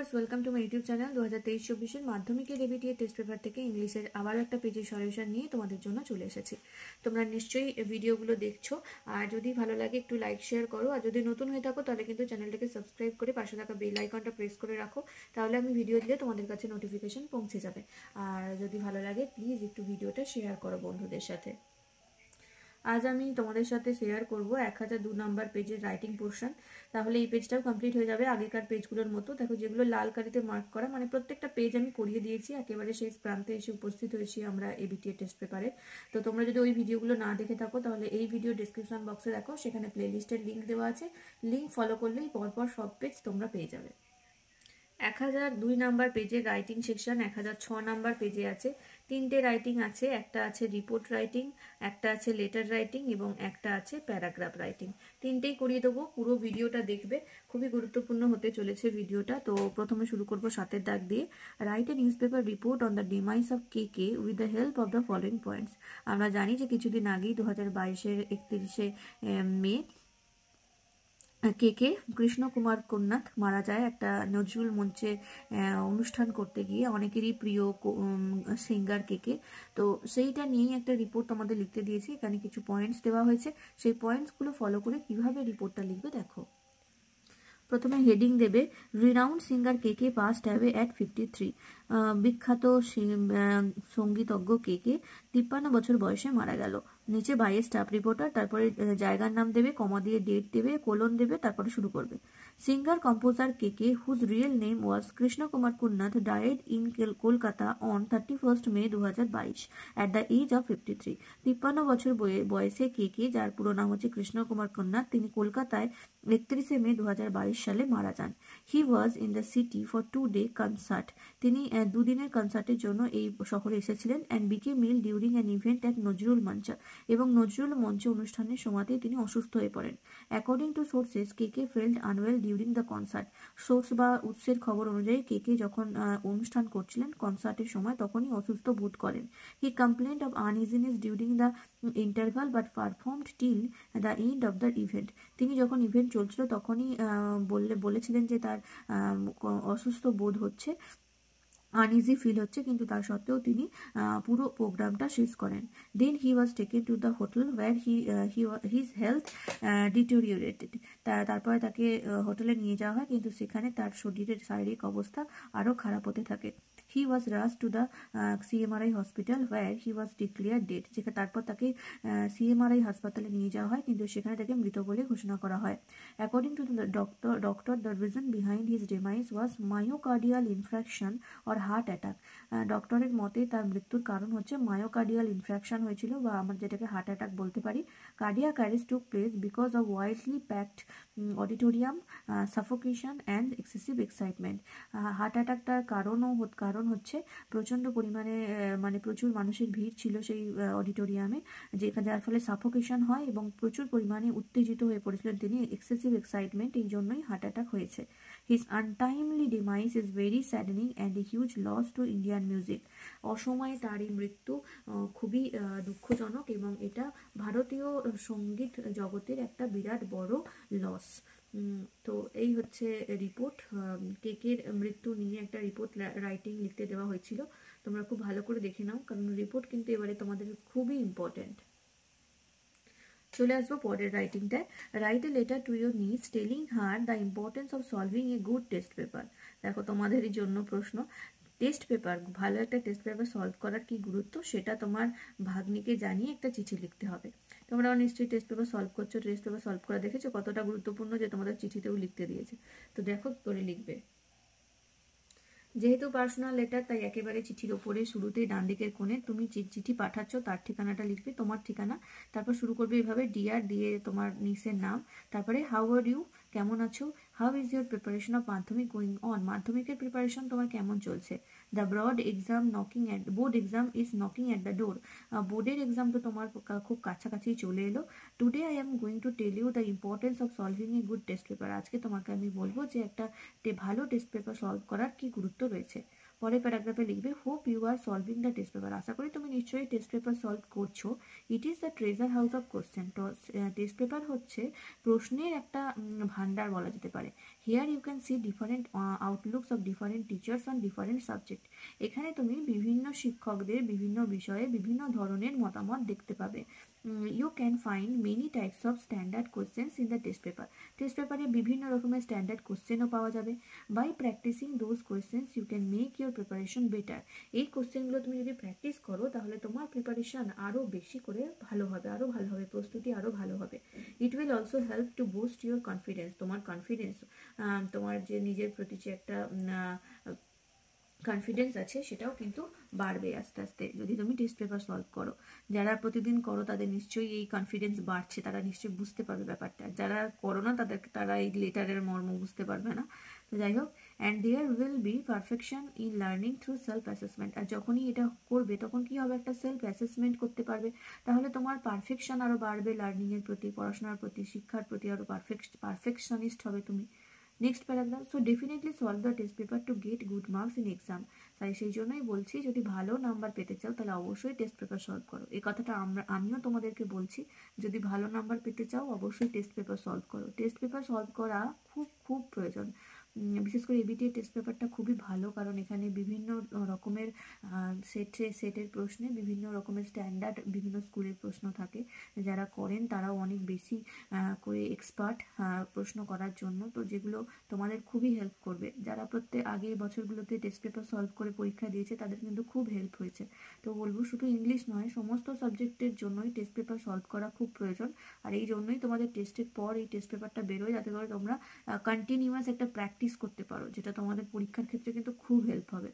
Viewers, welcome to my YouTube channel. 2023-24 মাধ্যমিকের ABTA test paper থেকে ইংলিশের আবার একটা পেজের সলিউশন নিয়ে তোমাদের জন্য চলে এসেছি। তোমরা নিশ্চয়ই ভিডিওগুলো দেখছো, আর যদি ভালো লাগে একটু লাইক শেয়ার করো, আর যদি নতুন হয়ে থাকো তাহলে কিন্তু চ্যানেলটাকে সাবস্ক্রাইব করে পাশে থাকা বেল আইকনটা প্রেস করে রাখো, তাহলে আমি ভিডিও দিলে তোমাদের কাছে নোটিফিকেশন পৌঁছে যাবে। আর যদি ভালো লাগে প্লিজ একটু ভিডিওটা শেয়ার করো বন্ধুদের সাথে। আজ আমি তোমাদের সাথে শেয়ার করব 1002 নাম্বার পেজের রাইটিং পোর্শন। তাহলে এই পেজটাও কমপ্লিট হয়ে যাবে আগেকার পেজগুলোর মতো। দেখো, যেগুলো লাল কালিতে মার্ক করা, মানে প্রত্যেকটা পেজ আমি করিয়ে দিয়েছি, একেবারে শেষ প্রান্তে এসে উপস্থিত হয়েছি আমরা এবিটিএ টেস্ট পেপারে। তো তোমরা যদি ওই ভিডিওগুলো না দেখে থাকো তাহলে এই ভিডিও ডেসক্রিপশন বক্সে দেখো, সেখানে প্লেলিস্টের লিঙ্ক দেওয়া আছে। লিঙ্ক ফলো করলেই পরপর সব পেজ তোমরা পেয়ে যাবে। 1002 নাম্বার পেজের রাইটিং সেকশন 1006 নাম্বার পেজে আছে। তিনটে রাইটিং আছে, একটা আছে রিপোর্ট রাইটিং, একটা আছে লেটার রাইটিং এবং একটা আছে প্যারাগ্রাফ রাইটিং। তিনটেই করিয়ে দেবো, পুরো ভিডিওটা দেখবে, খুবই গুরুত্বপূর্ণ হতে চলেছে ভিডিওটা। তো প্রথমে শুরু করবো 7-এর দাগ দিয়ে। Write a news paper report on the demise of K with the help of the following points. আমরা জানি যে কিছুদিন আগেই 2022-এর 31শে মে কে কৃষ্ণ কুমার কোন্নাথ মারা যায় একটা নজরুল মঞ্চে অনুষ্ঠান করতে গিয়ে, অনেকেরই প্রিয় সিঙ্গার কে। তো সেইটা নিয়েই একটা রিপোর্ট তোমাদের লিখতে দিয়েছি। এখানে কিছু পয়েন্টস দেওয়া হয়েছে, সেই পয়েন্টসগুলো ফলো করে কিভাবে রিপোর্টটা লিখবে দেখো। প্রথমে হেডিং দেবে, renowned singer K passed away at 53। বিখ্যাত সঙ্গীতজ্ঞ কে 53 বছর বয়সে মারা গেল। নিচে বাইয়ে স্টাফ রিপোর্টার, তারপরে জায়গার নাম দেবে, কমা দিয়ে ডেট দেবে, কোলন দেবে, তারপরে শুরু করবে। Singer composer K whose real name was Krishna Kumar Kunnath died in Kolkata on 31 May 2022 at the age of 53। 53 বছর বয়সে কে, যার পুরো নাম হচ্ছে কৃষ্ণ কুমার কুন্নাথ, তিনি কলকাতায় 31 মে 2022 সালে মারা যান। He was in the city for 2-day concert. তিনি দুদিনের কনসার্টের জন্য এই শহরে এসেছিলেন। And became ill during an event at Nazrul Mancha. এবং নজরুল মঞ্চ অনুষ্ঠানের সময়তেই তিনি অসুস্থ হয়ে পড়েন। According to sources K felt unwell during the concert. Source বা উৎসের খবর অনুযায়ী কে যখন অনুষ্ঠান করছিলেন কনসার্টের সময়, তখনই অসুস্থ বোধ করেন। He complained of uneasiness during the interval but performed till the end of the event. তিনি যখন ইভেন্ট চলছিল তখনই বলেছিলেন যে তার অসুস্থ বোধ হচ্ছে, আনইজি ফিল হচ্ছে, কিন্তু তার সত্ত্বেও তিনি পুরো প্রোগ্রামটা শেষ করেন। Then he was taken to the hotel where his health deteriorated. তারপরে তাকে হোটেলে নিয়ে যাওয়া হয়, কিন্তু সেখানে তার শরীরের শারীরিক অবস্থা আরও খারাপ হতে থাকে। He was rush to the CMRI hospital where he was declare dead. যেখানে তারপর তাকে সিএমআরআই হাসপাতালে নিয়ে যাওয়া হয়, কিন্তু সেখানে তাকে মৃত বলে ঘোষণা করা হয়। According to the doctor the reason behind his demise was myocardial infraction or heart attack. ডক্টরের মতে তার মৃত্যুর কারণ হচ্ছে মায়োকার্ডিয়াল ইনফ্রাকশন হয়েছিল, বা আমরা যেটাকে হার্ট অ্যাটাক বলতে পারি। Cardiac arrest took place because of widely packed auditorium, suffocation and excessive excitement. Heart অ্যাটাকটার কারণ হচ্ছে প্রচণ্ড পরিমাণে মানে প্রচুর মানুষের ভিড় ছিল সেই অডিটোরিয়ামে, যার ফলে সাফোকেশন হয় এবং প্রচুর পরিমাণে উত্তেজিত হয়ে পড়েছিলেন তিনি, এক্সেসিভ এক্সাইটমেন্ট, এই জন্যই হার্ট অ্যাটাক হয়েছে। His untimely demise is very saddening and a huge loss to Indian music. অসময়ে তার এই মৃত্যু খুবই দুঃখজনক, এবং এটা ভারতীয় সঙ্গীত জগতের একটা বিরাট বড় লস। তো এই হচ্ছে রিপোর্ট। কেকের মৃত্যু নিয়ে একটা রিপোর্ট রাইটিং লিখতে দেওয়া হয়েছিল, তোমরা খুব ভালো করে দেখে নাও, কারণ রিপোর্ট কিন্তু এবারে তোমাদের খুবই ইম্পর্টেন্ট। চলে আসবো পরের রাইটিংটায়। Write a letter to your niece telling her the importance of solving a good test paper. দেখো, তোমাদেরই জন্য প্রশ্ন, টেস্ট পেপার, ভালো একটা টেস্ট পেপার সলভ করার কি গুরুত্ব সেটা তোমার ভাগ্নিকে জানিয়ে একটা চিঠি লিখতে হবে। তোমরাও নিশ্চয়ই টেস্ট পেপার সলভ করছো, টেস্ট পেপার সলভ করা দেখেছো কতটা গুরুত্বপূর্ণ, যে তোমাদের চিঠিতেও লিখতে দিয়েছে। তো দেখো কি করে লিখবে। যেহেতু পার্সোনাল লেটার, তাই একেবারে চিঠির ওপরে শুরুতেই ডান দিকের কোণে তুমি চিঠি পাঠাচ্ছ তার ঠিকানাটা লিখবে, তোমার ঠিকানা। তারপর শুরু করবে এভাবে, ডিয়ার দিয়ে তোমার নিসের নাম, তারপরে হাউ আর ইউ, কেমন আছো, how is your preparation of Madhyamik going on, মাধ্যমিকের প্রিপারেশন তোমার কেমন চলছে, the board exam is knocking at the door, বোর্ডের এক্সাম তো তোমার খুব কাছাকাছি চলে এলো। Today I am going to tell you the importance of solving a good test paper, আজকে তোমাকে আমি বলবো যে একটা ভালো টেস্ট পেপার সলভ করার কি গুরুত্ব রয়েছে। পরের প্যারাগ্রাফে লিখবে hope you are solving the test paper. আশা করি তুমি নিশ্চয়ই টেস্ট পেপার সলভ করছো। It is the treasure house of question. তো টেস্ট পেপার হচ্ছে প্রশ্নের একটা ভান্ডার বলা যেতে পারে। Here you can see different outlooks of different teachers on different subject. এখানে তুমি বিভিন্ন শিক্ষকদের বিভিন্ন বিষয়ে বিভিন্ন ধরনের মতামত দেখতে পাবে। You can find many types of standard questions in the test paper. Test পেপারে বিভিন্ন রকমের স্ট্যান্ডার্ড কোশ্চেনও পাওয়া যাবে। By practising those questions you can make your preparation better. এই কোশ্চেনগুলো তুমি যদি প্র্যাকটিস করো তাহলে তোমার প্রিপারেশন আরও বেশি করে ভালো হবে, আরও ভালো হবে, প্রস্তুতি আরও ভালো হবে। It will also help to boost your confidence. তোমার কনফিডেন্স, তোমার যে নিজের প্রতি যে একটা কনফিডেন্স আছে সেটাও কিন্তু বাড়বে আস্তে আস্তে যদি তুমি টেস্ট পেপার সলভ করো। যারা প্রতিদিন করো তাদের নিশ্চয়ই এই কনফিডেন্স বাড়ছে, তারা নিশ্চয়ই বুঝতে পারবে ব্যাপারটা। যারা করো না তারা এই লেটারের মর্ম বুঝতে পারবে না। তো যাই হোক, and there will be perfection in learning through self assessment. আর যখনই এটা করবে তখন কি হবে, একটা সেলফ অ্যাসেসমেন্ট করতে পারবে, তাহলে তোমার পারফেকশন আরও বাড়বে লার্নিংয়ের প্রতি, পড়াশোনার প্রতি, শিক্ষার প্রতি আরও পারফেকশনিস্ট হবে তুমি। Next paragraph, so definitely solve the test paper to get good marks in exam. তাই সেই জন্যই বলছি যদি ভালো নাম্বার পেতে চাও তাহলে অবশ্যই টেস্ট পেপার সলভ করো। এই কথাটা আমিও তোমাদেরকে বলছি, যদি ভালো নাম্বার পেতে চাও অবশ্যই টেস্ট পেপার সলভ করো। টেস্ট পেপার সলভ করা খুব খুব প্রয়োজন। বিশেষ করে এবিটিএ টেস্ট পেপারটা খুবই ভালো, কারণ এখানে বিভিন্ন রকমের সেটের প্রশ্নে বিভিন্ন রকমের স্ট্যান্ডার্ড বিভিন্ন স্কুলের প্রশ্ন থাকে। যারা করেন তারাও অনেক বেশি করে এক্সপার্ট প্রশ্ন করার জন্য, তো যেগুলো তোমাদের খুবই হেল্প করবে। যারা আগের বছরগুলোতে টেস্ট পেপার সলভ করে পরীক্ষা দিয়েছে তাদের কিন্তু খুব হেল্প হয়েছে। তো বলবো শুধু ইংলিশ নয়, সমস্ত সাবজেক্টের জন্যই টেস্ট পেপার সলভ করা খুব প্রয়োজন। আর এই জন্যই তোমাদের টেস্টের পর এই টেস্ট পেপারটা বেরোয়, যাতে করে তোমরা কন্টিনিউয়াস একটা প্র্যাকটিস করতে পারো, যেটা তোমাদের পরীক্ষার ক্ষেত্রে কিন্তু খুব হেল্প হবে।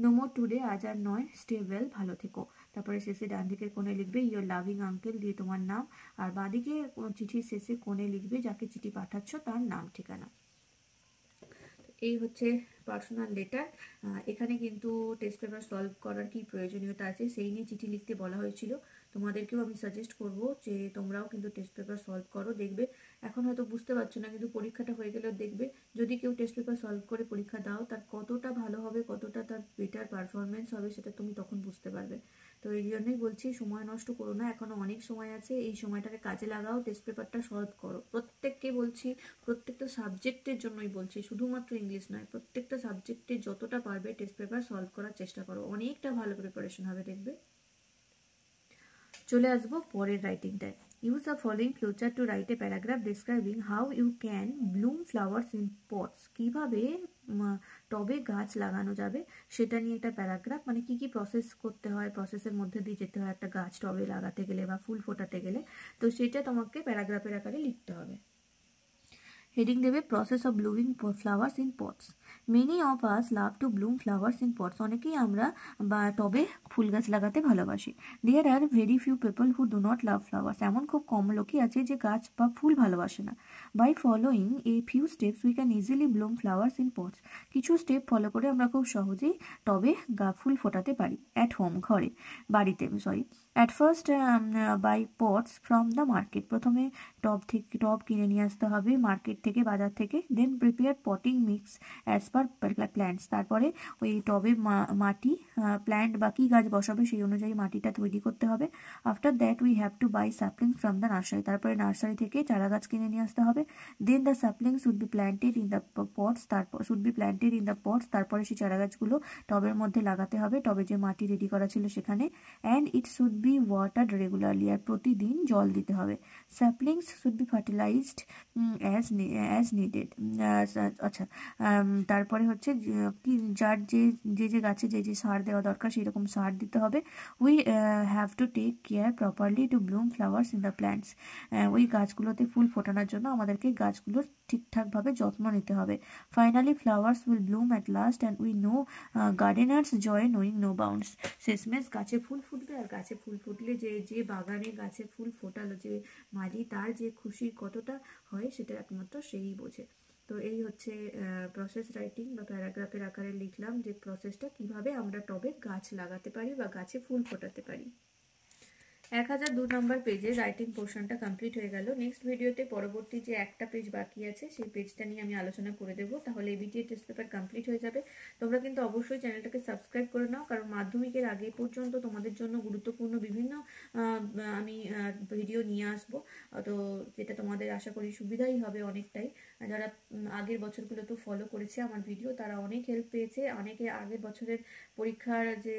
নো মোর টুডে, আজ আর নয়, স্টে ওয়েল, ভালো থেকো। তারপরে শেষে ডান দিকের কোণে লিখবে ইয়োর লাভিং আঙ্কেল দিয়ে তোমার নাম, আর বাঁদিকে চিঠির শেষে কোণে লিখবে যাকে চিঠি পাঠাচ্ছ তার নাম ঠিকানা। এই হচ্ছে পার্সোনাল লেটার। এখানে কিন্তু টেস্ট পেপার সলভ করার কি প্রয়োজনীয়তা আছে সেই নিয়ে চিঠি লিখতে বলা হয়েছিল। তোমাদেরকেও আমি সাজেস্ট করব যে তোমরাও কিন্তু টেস্ট পেপার সলভ করো। দেখবে এখন হয়তো বুঝতে পারছো না, কিন্তু পরীক্ষাটা হয়ে গেলেও দেখবে যদি কেউ টেস্ট পেপার সলভ করে পরীক্ষা দাও তার কতটা ভালো হবে, কতটা তার বেটার পারফরমেন্স হবে সেটা তুমি তখন বুঝতে পারবে। তো এই জন্যই বলছি সময় নষ্ট করো না, এখনো অনেক সময় আছে, এই সময়টাকে কাজে লাগাও, টেস্ট পেপারটা সলভ করো। প্রত্যেককে বলছি, প্রত্যেকটা সাবজেক্টের জন্যই বলছি, শুধুমাত্র ইংলিশ নয়, প্রত্যেকটা সাবজেক্টে যতটা পারবে টেস্ট পেপার সলভ করার চেষ্টা করো, অনেকটা ভালো প্রিপারেশন হবে দেখবে। চলে আসবো পরের রাইটিংটায়। Use a following flowchart to write a paragraph describing how you can bloom flowers in pots. কীভাবে টবে গাছ লাগানো যাবে সেটা নিয়ে একটা প্যারাগ্রাফ, মানে কি কি প্রসেস করতে হয়, প্রসেসের মধ্যে দিয়ে যেতে হয় একটা গাছ টবে লাগাতে গেলে বা ফুল ফোটাতে গেলে, তো সেটা তোমাকে প্যারাগ্রাফের আকারে লিখতে হবে। হেডিং দেবে process of blooming flowers in pots. Many of us love to bloom flowers in pots. অনেকেই আমরা বা টবে ফুল গাছ লাগাতে ভালোবাসি। There are very few people who do not love flowers. এমন খুব কম লোকই আছে যে গাছ বা ফুল ভালোবাসে না। By following a few steps we can easily bloom flowers in pots. কিছু স্টেপ ফলো করে আমরা খুব সহজেই টবে ফুল ফোটাতে পারি। অ্যাট হোম, ঘরে, বাড়িতে, at first buy pots from the market. প্রথমে টব কিনে নিয়ে আসতে হবে মার্কেট থেকে, বাজার থেকে। Then prepare potting mix as per plants. তারপরে ওই টবে মাটি, প্ল্যান্ট বা কী গাছ বসাবে সেই অনুযায়ী মাটিটা তৈরি করতে হবে। After that we have to buy saplings from the nursery. তারপরে নার্সারি থেকে চারা গাছ কিনে নিয়ে আসতে হবে। Then the saplings should be planted in the pots. তারপরে সেই চারা গাছগুলো টবের মধ্যে লাগাতে হবে, টবে যে মাটি রেডি করা ছিল সেখানে। And it should be watered regularly. আর প্রতিদিন জল দিতে হবে। Saplings should be fertilised as needed. আচ্ছা, তারপরে হচ্ছে যার যে গাছে যে সার দেওয়া দরকার সেই রকম সার দিতে হবে। We have to take care properly to bloom flowers in the plants. ওই গাছগুলোতে ফুল ফোটানোর জন্য আমাদেরকে গাছগুলোর ঠিকঠাকভাবে যত্ন নিতে হবে। Finally flowers will bloom at last and we know gardeners joy knowing no bounds. শেষমেশ গাছে ফুল ফুটবে, আর গাছে ফুল ফুটলে যে বাগানে গাছে ফুল ফোটালো যে মালি, তার যে খুশি কতটা হয় সেটা একমাত্র সেই বোঝে। তো এই হচ্ছে প্রসেস রাইটিং বা প্যারাগ্রাফের আকারে লিখলাম যে প্রসেসটা কিভাবে আমরা টবে গাছ লাগাতে পারি বা গাছে ফুল ফোটাতে পারি। 1002 নম্বর পেজে রাইটিং পোর্শনটা কমপ্লিট হয়ে গেল। নেক্সট ভিডিওতে পরবর্তী যে একটা পেজ বাকি আছে সেই পেজটা নিয়ে আমি আলোচনা করে দেবো, তাহলে এবিটিএ টেস্ট পেপার কমপ্লিট হয়ে যাবে। তোমরা কিন্তু অবশ্যই চ্যানেলটাকে সাবস্ক্রাইব করে নাও, কারণ মাধ্যমিকের আগে পর্যন্ত তোমাদের জন্য গুরুত্বপূর্ণ বিভিন্ন আমি ভিডিও নিয়ে আসবো, তো যেটা তোমাদের আশা করি সুবিধাই হবে অনেকটাই। যারা আগের বছরগুলোতে ফলো করেছে আমার ভিডিও তারা অনেক হেল্প পেয়েছে। অনেকে আগের বছরের পরীক্ষার যে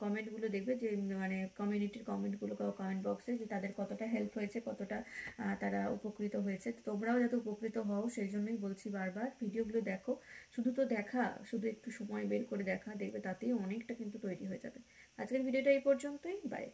কমেন্টগুলো দেখবে, যে মানে কমিউনিটির কমেন্টগুলো কমেন্ট বক্সে, যে তাদের কতটা হেল্প হয়েছে, কতটা তারা উপকৃত হয়েছে। তোমরাও যাতে উপকৃত হও সেই জন্যই বলছি বারবার ভিডিওগুলো দেখো। শুধু তো দেখা, শুধু একটু সময় বের করে দেখা, দেখবে তাতেই অনেকটা কিন্তু তৈরি হয়ে যাবে। আজকের ভিডিওটা এই পর্যন্তই, বাই।